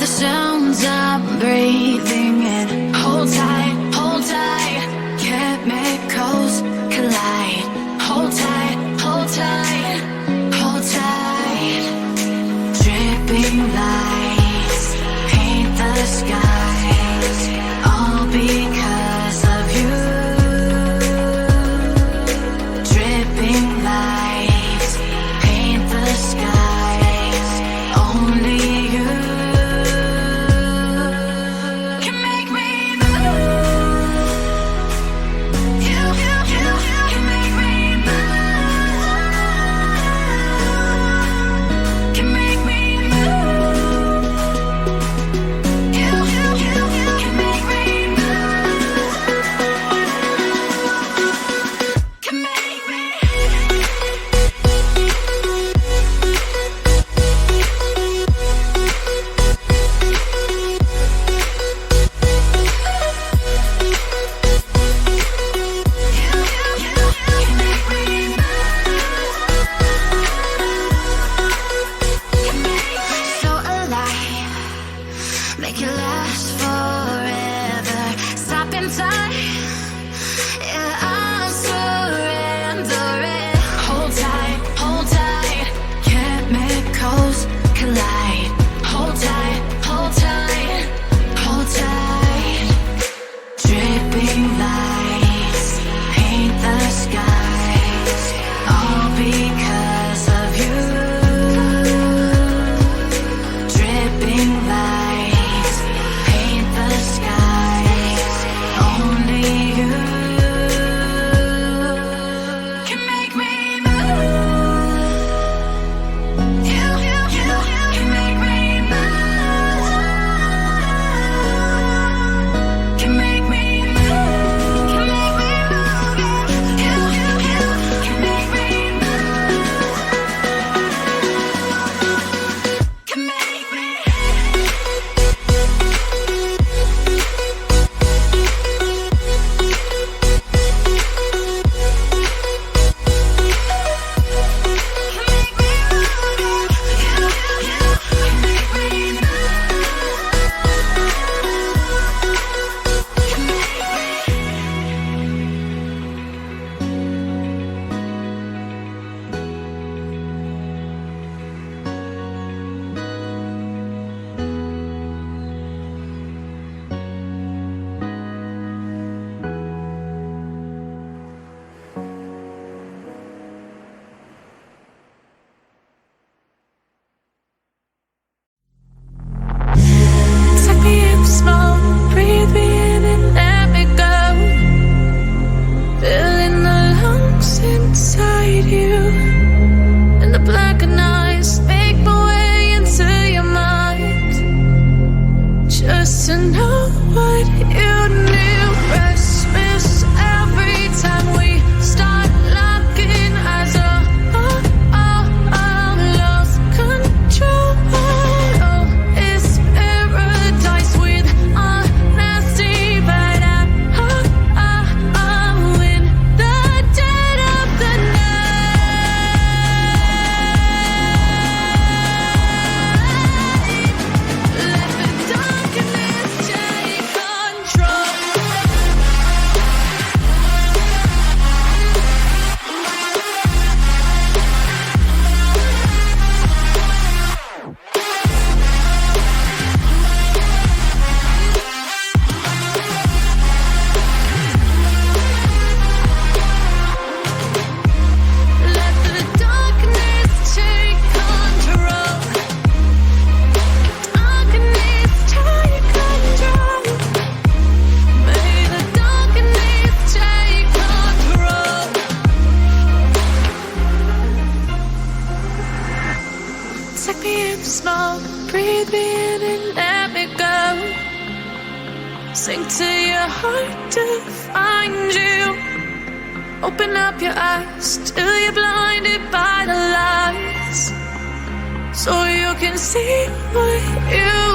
sounds I'm breathing in. Hold tight, chemicals collide. Hold tight, hold tight, hold tight. Dripping lights paint the skies, all because of you. Dripping lights paint the skies, only you can make me move. You can make me move. Can make me move. You can make me move. Can make me. So alive, make it last forever. Stop in time, yeah, I'll surrender it. Hold tight, chemicals collide. Hold tight, hold tight, hold tight. Dripping lights paint the skies, all because of you. Dripping lights paint the skies, only you can make me move. You can make me move. Can make me move. Can make me move. You can make me move. Can make me. Take me in the smoke, breathe me in and let me go. Filling the lungs inside you, and the blackened eyes make my way into your mind. Just to know what you knew. Restless every time we start locking eyes. Lost control. It's paradise with honesty, but I'm in the dead of the night. Let the darkness take control. Let the darkness take control. Darkness take control. May the darkness take control. Take me in the smoke, breathe me in and let me go. Sink to your heart to find you. Open up your eyes till you're blinded by the lights, so you can see what you